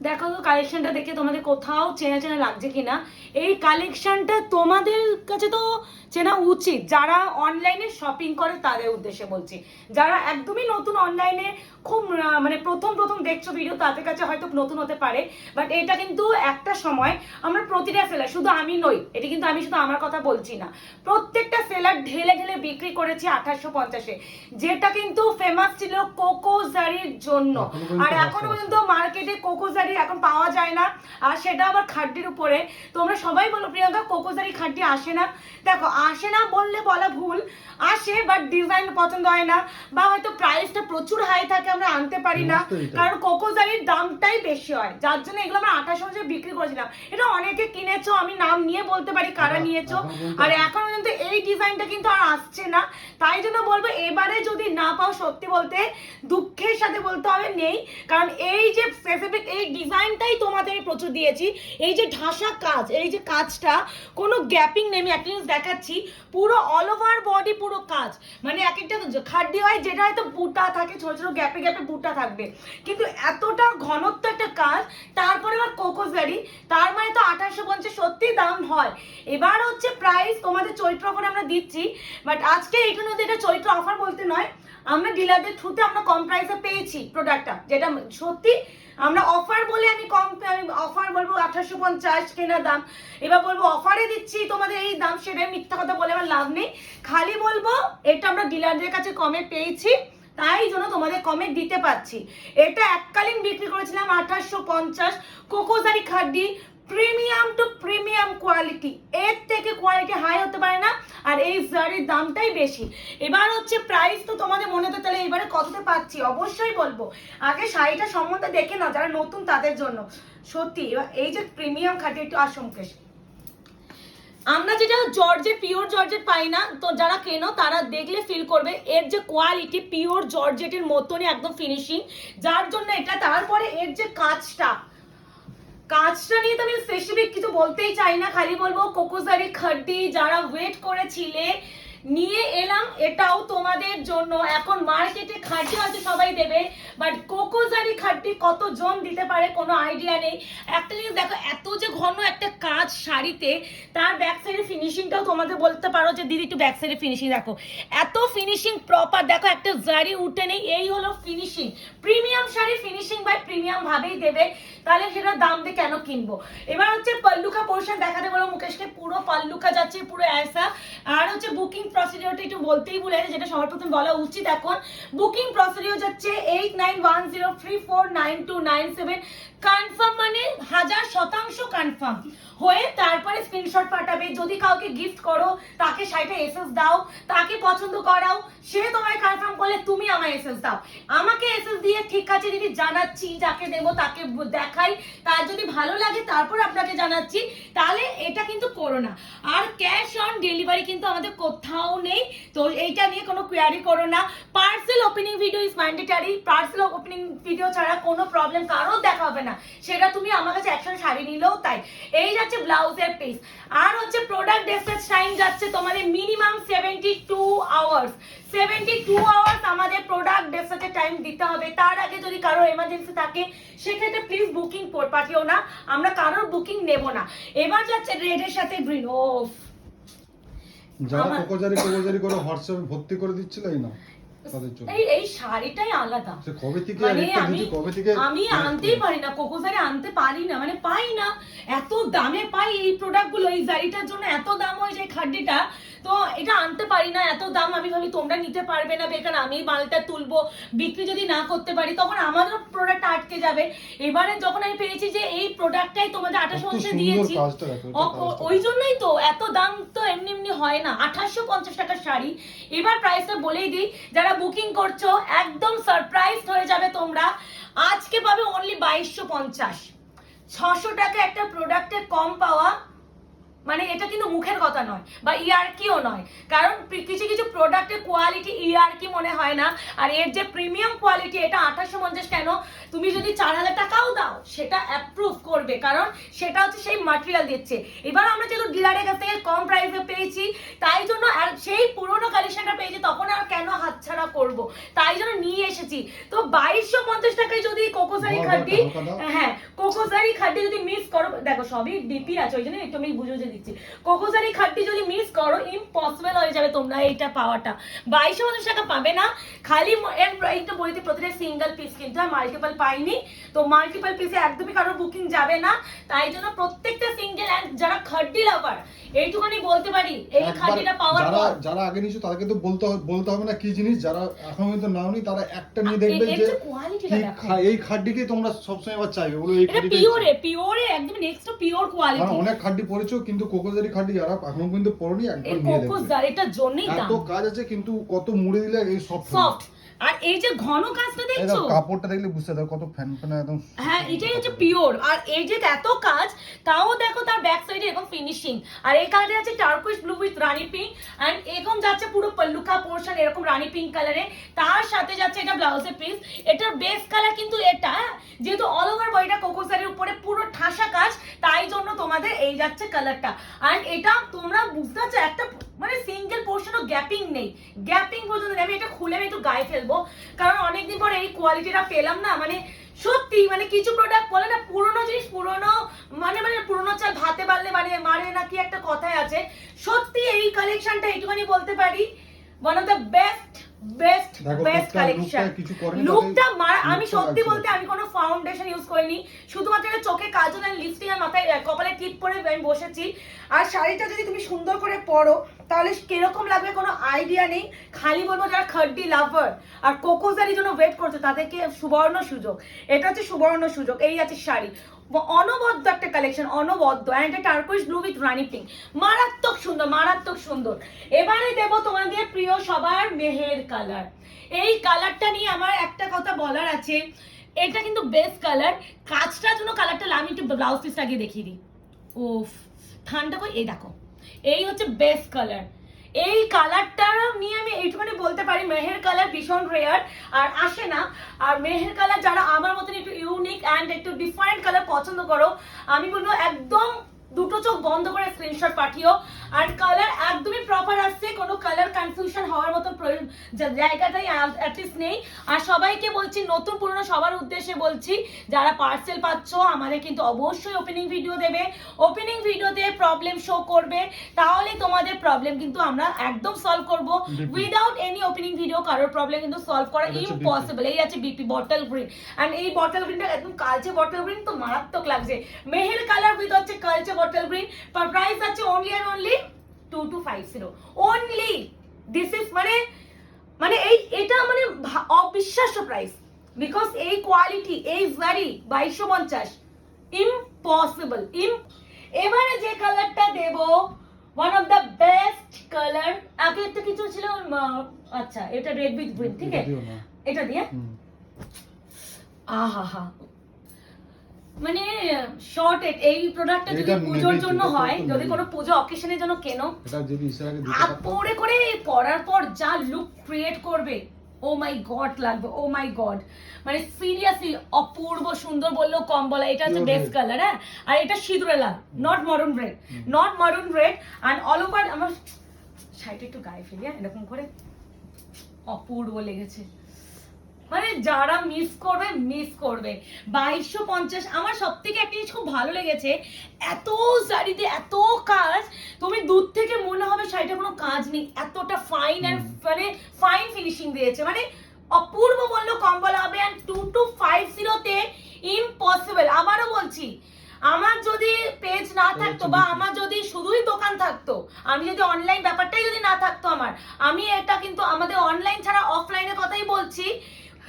দেখো তো কালেকশনটা দেখে তোমাদের কোথাও চেনা চেনা লাগছে কিনা। এই কালেকশনটা তোমাদের কাছে তো চেনা উচিত, যারা অনলাইনে শপিং করে তাদের উদ্দেশ্যে বলছি। যারা একদমই নতুন অনলাইনে খুব মানে প্রথম প্রথম দেখছো ভিডিও, তাদের কাছে হয়তো নতুন হতে পারে, বাট এটা কিন্তু একটা সময় আমরা প্রতিটা সেলার, শুধু আমি নই, এটা কিন্তু আমি শুধু আমার কথা বলছি না, প্রত্যেকটা সেলার ঢেলে ঢেলে বিক্রি করেছি 1850-এ, যেটা কিন্তু ফেমাস ছিল কোকোজারির জন্য। আর এখনো পর্যন্ত মার্কেটে কোকোজারি এখন পাওয়া যায় না, আর সেটা আবার খাড্ডির উপরে। তোমরা সবাই বলো প্রিয়াঙ্কা কোকোজারি খাড্ডি আসে না। দেখো, আসে না বললে বলা ভুল, আসে, বাট ডিজাইন পছন্দ হয় না, বা হয়তো প্রাইসটা প্রচুর হাই থাকে, আমরা আনতে পারি না, কারণ কোকোজারির দামটাই বেশি হয়, যার জন্য এগুলো আমরা 2800 বিক্রি করেছিলাম। এটা অনেকে কিনেছো, আমি নাম নিয়ে বলতে পারি কারা নিয়েছো। আর এখন পর্যন্ত এই ডিজাইনটা কিন্তু আর আসছে না, তাই জন্য বলবো এবারে যদি না পাও, সত্যি বলতে দুঃখের সাথে বলতে হবে নেই, কারণ এই যে স্পেসিফিক এই ডিজাইনটাই তোমাদের প্রচুর দিয়েছি। এই যে ঢাসা কাজ, এই যে কাজটা কোনো গ্যাপিং নেই, আমি একটা জিনিস দেখাচ্ছি, পুরো অল ওভার বডি পুরো কাজ, মানে এক একটা খাড্ডি হয় যেটা হয়তো বুটা থাকে, ছোট ছোট গ্যাপে গ্যাপে বুটা থাকবে, কিন্তু এতটা ঘনত্ব একটা কাজ, তারপরে আবার কোকোজারি, তার মানে তো 1850 সত্যি দাম হয়। এবার হচ্ছে প্রাইস তোমাদের চৈত্র অফার আমরা দিচ্ছি, বাট আজকে এখানে এটা চৈত্র অফার বলতে নয়, আমরা ডিলারদের থ্রুতে আমরা কম প্রাইসে পেয়েছি প্রোডাক্টটা, যেটা সত্যি আমরা অফার বলে আমি অফার বলবো 1850 কেনা দাম, এবার বলবো অফারে দিচ্ছি তোমাদের এই দাম, সেটাই মিথ্যা কথা বলে আমার লাভ নেই, খালি বলবো এটা আমরা ডিলারদের কাছে কমে পেয়েছি, তাই জন্য তোমাদের কমে দিতে পারছি। এটা এককালীন বিক্রি করেছিলাম 1850, কোকোজারি খাড্ডি, প্রিমিয়াম টু প্রিমিয়াম কোয়ালিটি, এর থেকে কোয়ালিটি হাই হতে পারে না, আর এই শাড়ির দামটাই বেশি। এবার হচ্ছে প্রাইস তো তোমাদের মনে তো, তাহলে এবারে কততে পাচ্ছি অবশ্যই বলবো, আগে শাড়িটা সম্বন্ধে দেখে নাও যারা নতুন তাদের জন্য। সত্যি এবার এই যে প্রিমিয়াম খাটি, একটু আসমকেশ, আমরা যেটা জর্জেট, পিওর জর্জেট পাই না, তো যারা কেনো তারা দেখলে ফিল করবে এর যে কোয়ালিটি পিওর জর্জেটের মতনই একদম ফিনিশিং, যার জন্য এটা। তারপরে এর যে কাজটা নিয়ে তো আমি স্পেসিফিক কিছু বলতেই চাই না, খালি বলবো কোকোজারি খাড্ডি যারা ওয়েট করেছিলে নিয়ে এলাম, এটাও তোমাদের জন্য। এখন মার্কেটে খাড্ডি হয়তো সবাই দেবে, বাট কোকোজারি খাড্ডি কতজন দিতে পারে কোনো আইডিয়া নেই। একটা জিনিস দেখো, এত যে ঘন একটা কাজ শাড়িতে, তার ব্যাক সাইডের ফিনিশিংটাও তোমাদের বলতে পারো যে দিদি একটু ব্যাক সাইডের ফিনিশিং দেখো, এত ফিনিশিং প্রপার, দেখো একটা জারি উঠে নেই, এই হলো finishing. Premium sari finishing by premium ভাবেই দেবে, তাহলে সেটা দাম দিয়ে কেন কিনবো। এবার হচ্ছে পাল্লুকা পোর্শন দেখাতে বলো মুকেশকে, পুরো পাল্লুকা যাচ্ছে পুরো ऐसा। আর হচ্ছে বুকিং প্রসিডিওরটা একটু বলতেই ভুলে গেছি, যেটা সবার প্রথম বলা উচিত। এখন বুকিং প্রসিডিওর যাচ্ছে 8910349297, কনফার্ম মানে 1000% কনফার্ম হয়ে তারপরে স্ক্রিনশট পাঠাবে। যদি কাউকে গিফট করো, তাকে শাড়িটা এসএস দাও, তাকে পছন্দ করাও, সে তোমায় কনফার্ম করলে তুমি আমায় এসএস দাও, আমাকে এসএস দিয়ে ঠিক আছে দিদি জানাচ্ছি, যাকে দেবো তাকে দেখাই, তার যদি ভালো লাগে তারপর আপনাকে জানাচ্ছি, তাহলে এটা কিন্তু করো না। আর ক্যাশ অন ডেলিভারি কিন্তু আমাদের কোথাও নেই, তো এইটা নিয়ে কোনো কোয়ারি করো না। Parcel opening video is mandatory, parcel opening video ছাড়া কোনো প্রবলেম কারোর দেখা হবে না, সেটা তুমি আমার কাছে একসাথে শাড়ি নিলেও তাই। এই যাচ্ছে ব্লাউজের পিস, আর হচ্ছে প্রোডাক্ট ডিসপ্যাচ টাইম যাচ্ছে তোমাদের মিনিমাম 72 আওয়ার্স। 72 আওয়ার্স আমাদের প্রোডাক্ট ডিসপ্যাচের টাইম দিতে হবে। তার আগে যদি কারো এমার্জেন্সি থাকে সেক্ষেত্রে প্লিজ বুকিং পাঠিও না, আমরা কারোর বুকিং নেব না। এবার যাচ্ছে রেডের সাথে গ্রিন। ওফ, যারা কোকোজারি করে হোয়াটসঅ্যাপে ভর্তি করে দিচ্ছিল এই না, এই শাড়িটাই আলাদা, মানে আমি আনতেই পারি না, কোকোজারি আনতে পারি না, মানে পাই না, এত দামে পাই এই প্রোডাক্ট গুলো, এই জারিটার জন্য এত দাম হয় যে খাড্ডিটা, তো এটা আনতে পারি না, এত দাম। আমি ভাবি তোমরা নিতে পারবে না, বেকার আমি মালটা তুলবো, বিক্রি যদি না করতে পারি তখন আমারও প্রোডাক্ট আটকে যাবে। এবারে যখন আমি পেয়েছি যে এই প্রোডাক্টটাই তোমাদের 2800 দিয়েছি, ওই জন্যই তো এত দাম, তো এমনি এমনি হয় না। 1850 টাকার শাড়ি। এবার প্রাইসটা বলেই দিই, যারা বুকিং করছো একদম সারপ্রাইজ হয়ে যাবে তোমরা, আজকে পাবে অনলি 2250। 600 টাকা একটা প্রোডাক্টের কম পাওয়া মানে এটা কিন্তু মুখের কথা নয়, বা ইয়ারকিও নয়, কারণ কিছু কিছু প্রোডাক্টের কোয়ালিটি ইয়ারকি মনে হয় না, আর এর যে প্রিমিয়াম কোয়ালিটি, এটা 2850 কেন, তুমি যদি 4000 টাকাও দাও সেটা অ্যাপ্রুভ করবে, কারণ সেটা হচ্ছে সেই ম্যাটেরিয়াল দিচ্ছে। এবার আমরা যেহেতু ডিলারের কাছ থেকে কম প্রাইসে পেয়েছি, তাই জন্য আর সেই পুরোনো কালেকশনটা পেয়েছি, তখন আর কেন হাতছাড়া করব, তাই জন্য নিয়ে এসেছি। তো 2250 টাকায় যদি কোকোজারি খাড্ডি, হ্যাঁ কোকোজারি খাড্ডি যদি মিস করো, দেখো সবই ডিপি আছে, ওই জন্য একটু আমি বুঝে দিচ্ছি, কোকোজারি খাড্ডি যদি মিস করো ইম্পসিবল হয়ে যাবে তোমরা এইটা পাওয়াটা। 2250 টাকা পাবে না, খালি এইটা বইতে প্রতিটা সিঙ্গেল পিস কিন্তু মাল্টিপল পাইনি, তো মাল্টিপল পিসে একদমই কারোর বুকিং যাবে না, তাই জন্য প্রত্যেকটা সিঙ্গেল, এন্ড যারা খাড্ডি লাভার এইটুকুনি বলতে পারি, এই খাড্ডিটা পাওয়ার পর যারা আগে নিছো তাদেরকে তো বলতে হবে না কি জিনিস, যারা এখন পর্যন্ত নাওনি তারা একটা নিয়ে দেখবে যে এই খাড্ডিকে তোমরা সবসময় আবার চাইবে, বলো এই খাড্ডিটা পিওরে একদম নেক্সট পিওর কোয়ালিটি। অনেক খাড্ডি পড়েছো, কিন্তু কোকোজারি খাড্ডি যারা এখনো পর্যন্ত পড়নি একবার নিয়ে দেখবে, কোকোজারিটার জন্যই দাম, এত কাজ আছে কিন্তু কত মুড়ে দিলে এই সফট। আর এই যে ঘন কাজটা দেখছো, কাপড়টা দেখলে বুঝতে দাও কত ফ্যান একদম, হ্যাঁ এটাই হচ্ছে পিওর। আর এই যে এত কাজ, তাও দেখো তার ব্যাক সাইডে এরকম ফিনিশিং। আর এই কালারে আছে turquoise blue with rani pink, and এরকম যাচ্ছে পুরো পল্লুকা পোর্শন এরকম রানী পিঙ্ক কালারে, তার সাথে যাচ্ছে এটা ব্লাউজের পিস। এটার বেস কালার কিন্তু এটা, যেহেতু অল ওভার বডিটা কোকোজারির উপরে পুরো ঠাসা কাজ, তাই জন্য তোমাদের এই যাচ্ছে কালারটা। আর এটা তোমরা বুঝতে পারছো, একটা মানে সিঙ্গেল পোর্শনও গ্যাপিং নেই, গ্যাপিং পর্যন্ত নেই। আমি এটা খুলে আমি একটু গায়ে ফেলবো, কারণ অনেকদিন পরে এই কোয়ালিটিটা পেলাম না, মানে সত্যি মানে কিছু প্রোডাক্ট বলে না পুরোনো জিনিস পুরোনো, মানে পুরোনো চাল ভাতে বাড়লে মানে মারে না কি একটা কথাই আছে, সত্যি এই কালেকশনটা এইটুখানি বলতে পারি one of the best collection. লুকটা আমি সত্যি বলতে আমি কোনো ফাউন্ডেশন ইউজ করিনি, শুধুমাত্র এটা চোখে কাজল আর লিপস্টিক আর মাথায় কপালে টিপ পরে আমি বসেছি। আর শাড়িটা যদি তুমি সুন্দর করে পরো তাহলে কিরকম লাগবে কোনো আইডিয়া নেই। খালি বলবো যারা খাড্ডি লাভার আর কোকোজারির জন্য ওয়েট করছে তাদেরকে সুবর্ণ সুযোগ, এটা হচ্ছে সুবর্ণ সুযোগ। এই আছে শাড়ি, অনবদ্য একটা কালেকশন, অনবদ্য, এন্ড এটা টার্কুইশ ব্লু উইথ রানী পিঙ্ক, মারাত্মক সুন্দর, মারাত্মক সুন্দর। এবারে দেব তোমাদের প্রিয় সবার মেহের কালার। এই কালারটা নিয়ে আমার একটা কথা বলার আছে, এটা কিন্তু বেস্ট কালার। কাজটার জন্য কালারটা আমি একটু ব্লাউজ পিসটা আগে দেখিয়ে দিই। ওফ ঠান্ডা কই, এই দেখো এই হচ্ছে বেস্ট কালার। এই কালারটা নিয়ে আমি এইটুখানি বলতে পারি, মেহের কালার ভীষণ রেয়ার আর আসে না। আর মেহের কালার যারা আমার মতন একটু ইউনিক অ্যান্ড একটু ডিফারেন্ট কালার পছন্দ করো, আমি বলবো একদম দুটো চোখ বন্ধ করে স্ক্রিনশট পাঠিও। আর কালার একদমই প্রপার আসছে, কোনো কালার কনফিউশন হওয়ার মতো জায়গাটাই অ্যাটলিস্ট নেই। আর সবাইকে বলছি, নতুন পুরনো সবার উদ্দেশ্যে বলছি, যারা পার্সেল পাচ্ছ আমাদের কিন্তু অবশ্যই ওপেনিং ভিডিও দেবে, ওপেনিং ভিডিওতে প্রবলেম শো করবে, তাহলে তোমাদের প্রবলেম কিন্তু আমরা একদম সলভ করব। উইদাউট এনি ওপেনিং ভিডিও কারোর প্রবলেম কিন্তু সলভ করা ইম্পসিবল। এই আছে বিপি বটল গ্রিন, এন্ড এই বটল গ্রিনটা একদম কালচে বটল গ্রিন, তো মারাত্মক লাগছে। মেহের কালার উইথ হচ্ছে কালচে বটল গ্রিন, প্রাইস আছে only and only 2250 only. This is মানে এই এটা মানে অবিশ্বাস্য প্রাইস, বিকজ এই কোয়ালিটি এই ভ্যারি 2250 ইম্পসিবল। এবারে যে কালারটা দেব one of the best colour, আগে একটা কিছু ছিল, আচ্ছা এটা রেড উইথ গ্রিন, ঠিক আছে এটা দিয়ে আহা মানে শর্ট। এই প্রোডাক্টটা যদি পুজোর জন্য হয়, যদি কোনো পুজো অকেশনের জন্য কেনো, এটা যদি ইসরাকে দিতে আর পরে করে পরার পর যা লুক ক্রিয়েট করবে, ও মাই গড লাগবে, ও মাই গড, মানে সিরিয়াসলি অপূর্ব সুন্দর বললেও কম বলা। এটা হচ্ছে বেস্ট কালার, হ্যাঁ, আর এটা সিঁদুরে লাল, নট মারুন রেড, নট মারুন রেড। আর অল ওভার আমার শাড়িটা একটু গায়ে ফেলি, হ্যাঁ এরকম করে, অপূর্ব লেগেছে। মানে যারা মিস করবে 2250। আমার সব থেকে একটা জিনিস খুব ভালো লেগেছে, এত শাড়িতে এত কাজ, তুমি দূর থেকে মনে হবে শাড়িটা কোনো কাজ নেই, এতটা ফাইন অ্যান্ড মানে ফাইন ফিনিশিং দিয়েছে, মানে অপূর্ব বললেও কম বলা হবে। অ্যান্ড 2250 তে ইম্পসিবল। আবারও বলছি, আমার যদি পেজ না থাকতো বা আমার যদি শুধুই দোকান থাকতো, আমি যদি অনলাইন ব্যাপারটাই যদি না থাকতো আমি এটা কিন্তু আমাদের অনলাইন ছাড়া অফলাইনের কথাই বলছি,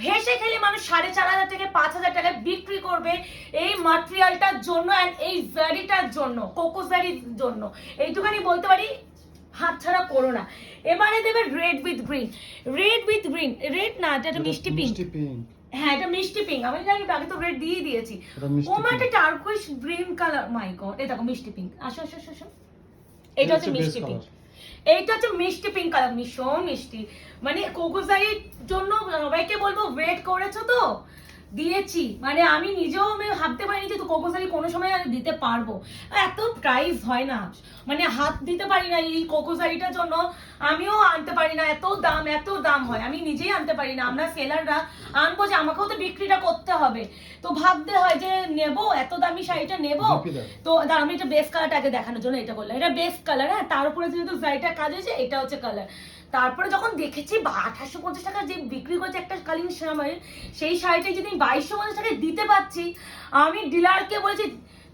হেসে খেলে মানুষ 4500 থেকে 5000 টাকায় বিক্রি করবে এই ম্যাটেরিয়ালটার জন্য অ্যান্ড এই জারিটার জন্য, কোকোজারির জন্য। এইটুখানি বলতে পারি, হাতছাড়া করো না। এবারে দেবে red with green, red with green, red না এটা মিষ্টি পিঙ্ক, হ্যাঁ এটা মিষ্টি পিঙ্ক। আমি জানি আগে তো রেড দিয়ে দিয়েছি, ও মাটা টার্কুইশ গ্রিন কালার, মাই গড। এই দেখো মিষ্টি পিঙ্ক, আসো আসো আসো, এটা হচ্ছে মিষ্টি পিঙ্ক, এইটা হচ্ছে মিষ্টি পিঙ্ক কালার, ভীষণ মিষ্টি। মানে কোকোজারির জন্য সবাইকে বলবো ওয়েট করেছো তো, দিয়েছি, মানে আমি নিজেও আমি ভাবতে পারিনি যে কোকো শাড়ি কোনো সময় আমি দিতে পারবো, এত প্রাইস হয় না, মানে হাত দিতে পারি না এই কোকো শাড়িটার জন্য, আমিও আনতে পারি না, এত দাম হয়, আমি নিজেই আনতে পারি না, আমরা সেলাররা আনবো যে আমাকেও তো বিক্রিটা করতে হবে, তো ভাবতে হয় যে নেবো এত দামি শাড়িটা নেবো। তো আমি এটা বেস কালারটাকে দেখানোর জন্য এটা বললাম, এটা বেস কালার, হ্যাঁ, তার উপরে যেহেতু শাড়িটা কাজ হয়েছে এটা হচ্ছে কালার। তারপরে যখন দেখেছি 1850 টাকা যে বিক্রি করছে একটা কালীন সময়, সেই শাড়িটাই যদি 2250 টাকায় দিতে পারছি, আমি ডিলারকে বলেছি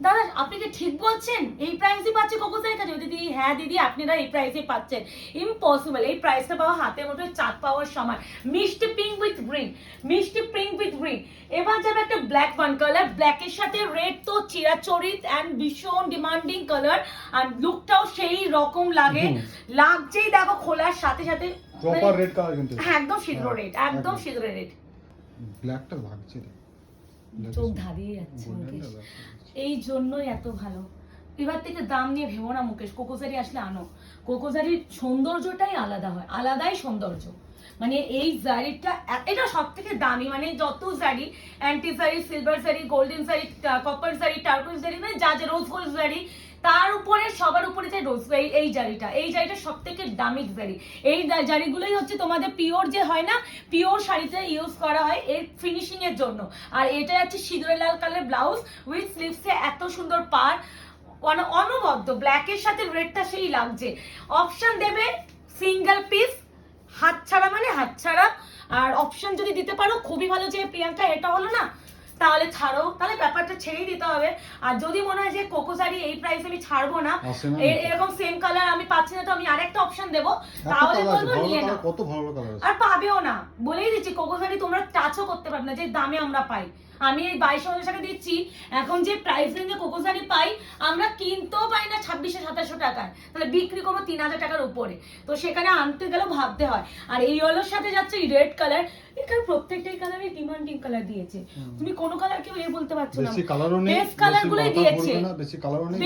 দাদা আপনি কি ঠিক বলছেন, এই প্রাইসে পাচ্ছি কোকো শাড়ির কাছে? দিদি হ্যাঁ দিদি আপনারা এই প্রাইসে পাচ্ছেন, ইম্পসিবল, এই প্রাইসটা পাওয়া হাতের মধ্যে চাঁদ পাওয়ার সময়। মিষ্টি পিঙ্ক উইথ গ্রিন, মিষ্টি পিঙ্ক উইথ গ্রিন। এবার যাবে একটা ব্ল্যাক ওয়ান কালার, ব্ল্যাকের সাথে রেড তো চিরাচরিত অ্যান্ড ভীষণ ডিমান্ডিং কালার, আর লুকটাও সেই রকম লাগে, লাগছেই দেখো খোলার সাথে সাথে প্রপার রেড কালার কিন্তু, হ্যাঁ একদম সিঁদুর রেড, একদম সিঁদুর রেড, ব্ল্যাকটা লাগছে, চোখ ধাঁধিয়ে যাচ্ছে মুকেশ, এই জন্যই এত ভালো। এবার থেকে দাম নিয়ে ভেবো না মুকেশ, কোকো শাড়ি আসলে আনো, কোকো শাড়ির সৌন্দর্যটাই আলাদা হয়, আলাদাই সৌন্দর্য, মানে এই শাড়িটা এটা সব থেকে দামি, মানে যত শাড়ি অ্যান্টি sari, silver sari, golden sari, copper sari, turquoise sari, মানে যা যা রোজ গোল্ড শাড়ি, তার উপরে সবার উপরে যে রোজ এই জারিটা সব থেকে দামি জারি। এই জারিগুলোই হচ্ছে তোমাদের পিওর যে হয় না, পিওর শাড়িতে ইউজ করা হয় এর ফিনিশিং এর জন্য। আর এটা হচ্ছে সিঁদুরে লাল কালার ব্লাউজ উইথ স্লিভসে এত সুন্দর পার, অনবদ্য ব্ল্যাকের সাথে রেডটা সেই লাগছে। অপশন দেবে সিঙ্গেল পিস, হাতছাড়া মানে হাতছাড়া, আর অপশন যদি দিতে পারো খুবই ভালো, যে প্রিয়াঙ্কা এটা হলো না তাহলে ছাড়ো, তাহলে ব্যাপারটা ছেড়েই দিতে হবে। আর যদি মনে হয় যে কোকো শাড়ি এই প্রাইসে আমি ছাড়বো না, এরকম সেম কালার আমি পাচ্ছি না, তো আমি আরেকটা অপশন দেবো, তাহলে বলবো নিয়ে নাও, কত ভালো কালার আছে, আর পাবেও না, বলেই দিচ্ছি কোকো শাড়ি তোমরা টাচও করতে পারবে না যে দামে আমরা পাই। আমি এই 2250 টাকা দিচ্ছি, এখন যে প্রাইস রেঞ্জে কোকো শাড়ি পাই আমরা কিনতেও পাই না 2600-2700 টাকায়, তাহলে বিক্রি করবো 3000 টাকার উপরে, তো সেখানে আনতে গেলেও ভাবতে হয়। আর এই ইয়েলোর সাথে যাচ্ছে রেড কালার, এখানে প্রত্যেকটাই কালারে ডিমান্ডিং কালার দিয়েছে, তুমি কোনো কালার কেউ বলতে পারছো না, বেশি কালারও নেই, বেস্ট কালারগুলোই দিয়েছে, বেশি কালারও নেই,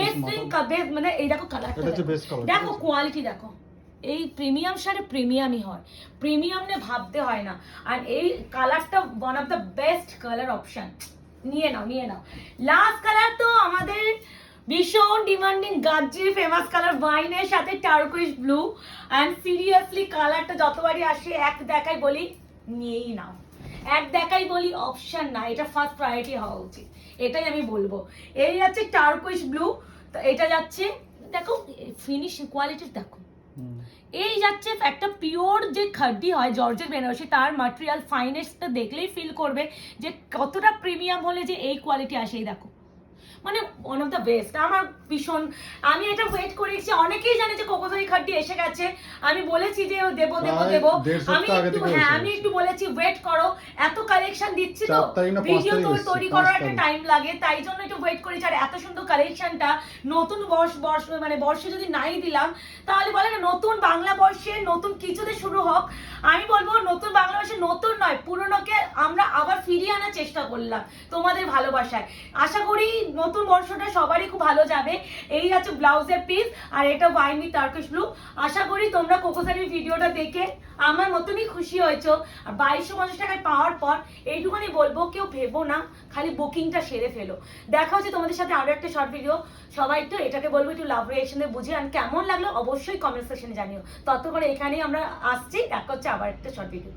বেস্ট মানে এই দেখো কালারটা, এটা হচ্ছে বেস্ট কালার, দেখো কোয়ালিটি দেখো, এই প্রিমিয়াম শাড়ি প্রিমিয়ামই হয়, প্রিমিয়াম নিয়ে ভাবতে হয় না। আর এই কালারটা one of the best colour option, নিয়ে নাও নিয়ে নাও। লাস্ট কালার তো আমাদের ভীষণ ডিমান্ডিং গাজ্জি ফেমাস কালার, ওয়াইনের সাথে টার্কুইশ ব্লু, অ্যান্ড সিরিয়াসলি কালারটা যতবারই আসে এক দেখাই বলি নিয়েই নাও, এক দেখাই বলি অপশন না, এটা ফার্স্ট প্রায়োরিটি হওয়া উচিত, এটাই আমি বলবো। এই যাচ্ছে টার্কুইশ ব্লু, তো এটা যাচ্ছে দেখো ফিনিশিং কোয়ালিটি দেখো, এই যাচ্ছে একটা পিওর যে খাড্ডি হয় জর্জের বেনারসি, তার ম্যাটেরিয়াল ফাইনেসটা দেখলেই ফিল করবে যে কতটা প্রিমিয়াম হলে যে এই কোয়ালিটি আসে। এই দেখো মানে ওয়ান অফ দ্য বেস্ট, আমার ভীষণ, আমি এটা ওয়েট করেছি, অনেকেই জানে যে কোকো শাড়ি খাড্ডি এসে গেছে, আমি বলেছি যে দেবো, আমি একটু বলেছি ওয়েট করো, এত কালেকশন দিচ্ছি তো ভিডিও তৈরি করার একটা টাইম লাগে, তাই জন্য একটু ওয়েট করেছি। আর এত সুন্দর কালেকশনটা নতুন বর্ষে যদি নাই দিলাম, তাহলে বলে না নতুন বাংলা বর্ষে নতুন কিছুতে শুরু হোক, আমি বলবো নতুন বাংলা বর্ষে নতুন নয় পুরনোকে আমরা আবার ফিরিয়ে আনার চেষ্টা করলাম তোমাদের ভালোবাসায়। আশা করি নতুন বর্ষটা সবারই খুব ভালো যাবে। এই আছে ব্লাউজের পিস, আর এটা ওয়াইন উইথ টার্কিশ ব্লু। আশা করি তোমরা কোকো শাড়ির ভিডিওটা দেখে আমার মতনই খুশি হয়েছো। আর 2250 টাকায় পাওয়ার পর এইটুখানি বলবো, কেউ ভেবো না, খালি বুকিংটা সেরে ফেলো। দেখা হচ্ছে তোমাদের সাথে আরো একটা শর্ট ভিডিও। সবাই একটু এটাকে বলবো একটু লাভ রিঅ্যাকশনে বুঝে, আর কেমন লাগলো অবশ্যই কমেন্ট সেকশনে জানিও। ততক্ষণ এখানেই আমরা আসছি, দেখা হচ্ছে আবার একটা শর্ট ভিডিওতে।